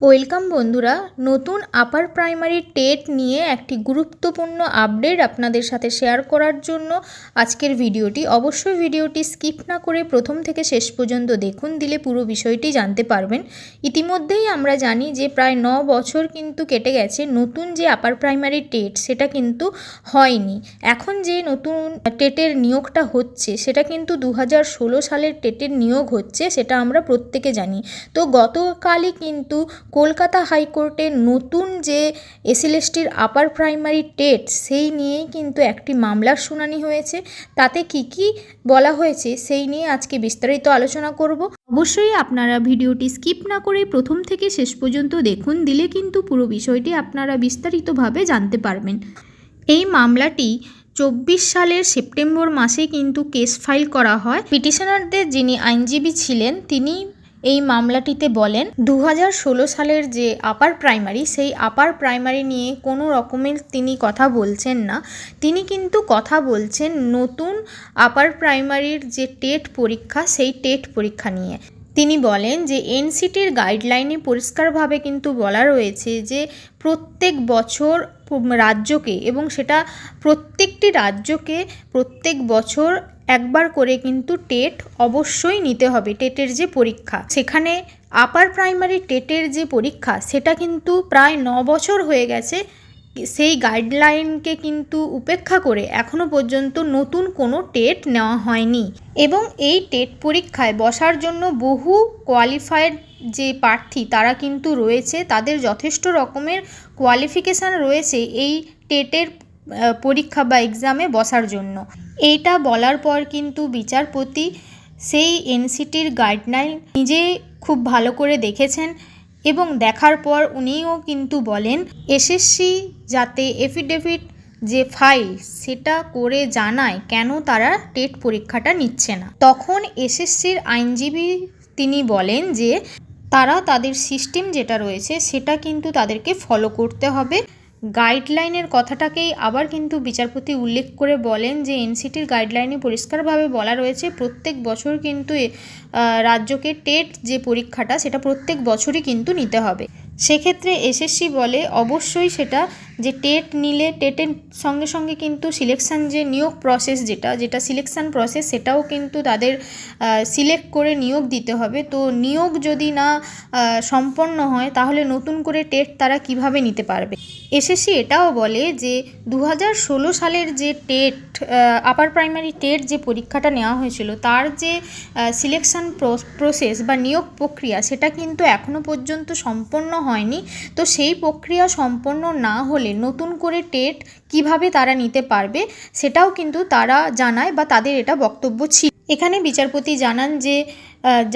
Welcome বন্ধুরা, নতুন upper primary TET নিয়ে একটি গুরুত্বপূর্ণ আপডেট আপনাদের সাথে শেয়ার করার জন্য আজকের ভিডিওটি। অবশ্যই ভিডিওটি স্কিপ না করে প্রথম থেকে শেষ পর্যন্ত দেখুন, দিলে পুরো বিষয়টি জানতে পারবেন। ইতিমধ্যেই আমরা জানি যে প্রায় 9 বছর কিন্তু কেটে গেছে, নতুন যে আপার প্রাইমারি টেট সেটা কিন্তু হয়নি। এখন যে নতুন টেটের নিয়োগটা হচ্ছে সেটা কিন্তু 2016 সালের টেটের নিয়োগ হচ্ছে, সেটা আমরা প্রত্যেকে জানি। তো গতকালই কিন্তু কলকাতা হাইকোর্টে নতুন যে এসএলএসটির আপার প্রাইমারি টেট সেই নিয়েই কিন্তু একটি মামলার শুনানি হয়েছে। তাতে কি বলা হয়েছে সেই নিয়ে আজকে বিস্তারিত আলোচনা করব। অবশ্যই আপনারা ভিডিওটি স্কিপ না করে প্রথম থেকে শেষ পর্যন্ত দেখুন, দিলে কিন্তু পুরো বিষয়টি আপনারা বিস্তারিতভাবে জানতে পারবেন। এই মামলাটি 24 সালের সেপ্টেম্বর মাসে কিন্তু কেস ফাইল করা হয়। পিটিশনারদের যিনি আইনজীবী ছিলেন তিনি এই মামলাটিতে বলেন 2016 সালের যে আপার প্রাইমারি সেই আপার প্রাইমারি নিয়ে কোনো রকমের তিনি কথা বলছেন না। তিনি কিন্তু কথা বলছেন নতুন আপার প্রাইমারির যে টেট পরীক্ষা সেই টেট পরীক্ষা নিয়ে। তিনি বলেন যে এনসিটির গাইডলাইনে পরিষ্কারভাবে কিন্তু বলা রয়েছে যে প্রত্যেক বছর রাজ্যকে, এবং সেটা প্রত্যেকটি রাজ্যকে প্রত্যেক বছর একবার করে কিন্তু টেট অবশ্যই নিতে হবে। টেটের যে পরীক্ষা, সেখানে আপার প্রাইমারি টেটের যে পরীক্ষা সেটা কিন্তু প্রায় 9 বছর হয়ে গেছে। সেই গাইডলাইনকে কিন্তু উপেক্ষা করে এখনও পর্যন্ত নতুন কোনো টেট নেওয়া হয়নি, এবং এই টেট পরীক্ষায় বসার জন্য বহু কোয়ালিফাইড যে প্রার্থী তারা কিন্তু রয়েছে, তাদের যথেষ্ট রকমের কোয়ালিফিকেশান রয়েছে এই টেটের পরীক্ষা বা এক্সামে বসার জন্য। এইটা বলার পর কিন্তু বিচারপতি সেই এনসিটির গাইডলাইন নিজে খুব ভালো করে দেখেছেন, এবং দেখার পর উনিও কিন্তু বলেন এসএসসি যাতে এফিডেভিট যে ফাইল সেটা করে জানায় কেন তারা টেট পরীক্ষাটা নিচ্ছে না। তখন এসএসসির আইনজীবী তিনি বলেন যে তারা তাদের সিস্টেম যেটা রয়েছে সেটা কিন্তু তাদেরকে ফলো করতে হবে। গাইডলাইনের কথাটাকেই আবার কিন্তু বিচারপতি উল্লেখ করে বলেন যে এনসিটির গাইডলাইনে পরিষ্কারভাবে বলা রয়েছে প্রত্যেক বছর কিন্তু রাজ্যকে টেট যে পরীক্ষাটা সেটা প্রত্যেক বছরই কিন্তু নিতে হবে। সেক্ষেত্রে এসএসসি বলে অবশ্যই সেটা যে টেট নিলে টেটের সঙ্গে সঙ্গে কিন্তু সিলেকশান যে নিয়োগ প্রসেস যেটা সিলেকশান প্রসেস সেটাও কিন্তু তাদের সিলেক্ট করে নিয়োগ দিতে হবে। তো নিয়োগ যদি না সম্পন্ন হয় তাহলে নতুন করে টেট তারা কিভাবে নিতে পারবে। এসএসসি এটাও বলে যে 2016 সালের যে টেট আপার প্রাইমারি টেট যে পরীক্ষাটা নেওয়া হয়েছিল তার যে সিলেকশান প্রসেস বা নিয়োগ প্রক্রিয়া সেটা কিন্তু এখনও পর্যন্ত সম্পন্ন হয়নি। তো সেই প্রক্রিয়া সম্পন্ন না হলে নতুন করে টেট কিভাবে তারা নিতে পারবে সেটাও কিন্তু তারা জানায়, বা তাদের এটা বক্তব্য ছিল। এখানে বিচারপতি জানান যে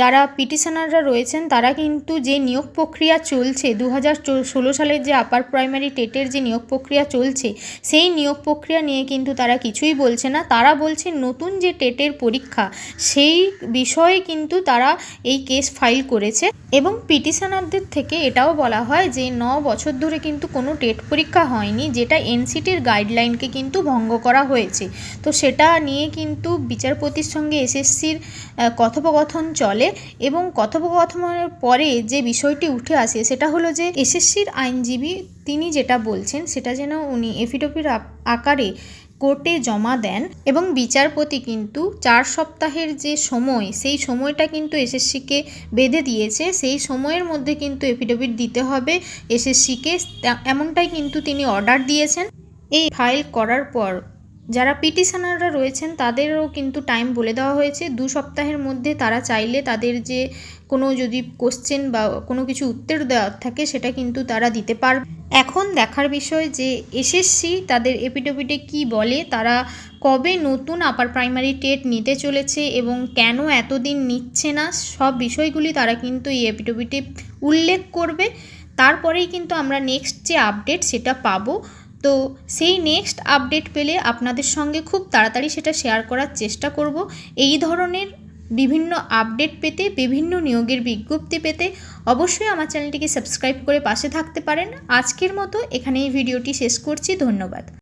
যারা পিটিশনাররা রয়েছেন তারা কিন্তু যে নিয়োগ প্রক্রিয়া চলছে 2016 সালের যে আপার প্রাইমারি টেটের যে নিয়োগ প্রক্রিয়া চলছে সেই নিয়োগ প্রক্রিয়া নিয়ে কিন্তু তারা কিছুই বলছে না। তারা বলছে নতুন যে টেটের পরীক্ষা সেই বিষয়ে কিন্তু তারা এই কেস ফাইল করেছে, এবং পিটিশনারদের থেকে এটাও বলা হয় যে 9 বছর ধরে কিন্তু কোনো টেট পরীক্ষা হয়নি, যেটা এনসিটির গাইডলাইনকে কিন্তু ভঙ্গ করা হয়েছে। তো সেটা নিয়ে কিন্তু বিচারপতির সঙ্গে এসএসসির কথোপকথন চলে, এবং কথোপকথনের পরে যে বিষয়টি উঠে আসে সেটা হলো যে এসএসসির আইনজীবী তিনি যেটা বলছেন সেটা যেন উনি এফিডেভিট আকারে কোর্টে জমা দেন, এবং বিচারপতি কিন্তু 4 সপ্তাহের যে সময় সেই সময়টা কিন্তু এসএসসিকে বেঁধে দিয়েছে। সেই সময়ের মধ্যে কিন্তু এফিডেভিট দিতে হবে এসএসসিকে, এমনটাই কিন্তু তিনি অর্ডার দিয়েছেন। এই ফাইল করার পর যারা পিটিশনাররা রয়েছেন তাদেরও কিন্তু টাইম বলে দেওয়া হয়েছে 2 সপ্তাহের মধ্যে তারা চাইলে তাদের যে কোনো যদি কোশ্চেন বা কোনো কিছু উত্তর দেওয়ার থাকে সেটা কিন্তু তারা দিতে পারবে। এখন দেখার বিষয় যে এসএসসি তাদের এফিডেভিটে কি বলে, তারা কবে নতুন আপার প্রাইমারি টেট নিতে চলেছে এবং কেন এতদিন নিচ্ছে না, সব বিষয়গুলি তারা কিন্তু এই এফিডেভিটে উল্লেখ করবে। তারপরেই কিন্তু আমরা নেক্সট যে আপডেট সেটা পাবো। তো সেই নেক্সট আপডেট পেলে আপনাদের সঙ্গে খুব তাড়াতাড়ি সেটা শেয়ার করার চেষ্টা করব। এই ধরনের বিভিন্ন আপডেট পেতে, বিভিন্ন নিয়োগের বিজ্ঞপ্তি পেতে অবশ্যই আমার চ্যানেলটিকে সাবস্ক্রাইব করে পাশে থাকতে পারেন। আজকের মতো এখানেই ভিডিওটি শেষ করছি। ধন্যবাদ।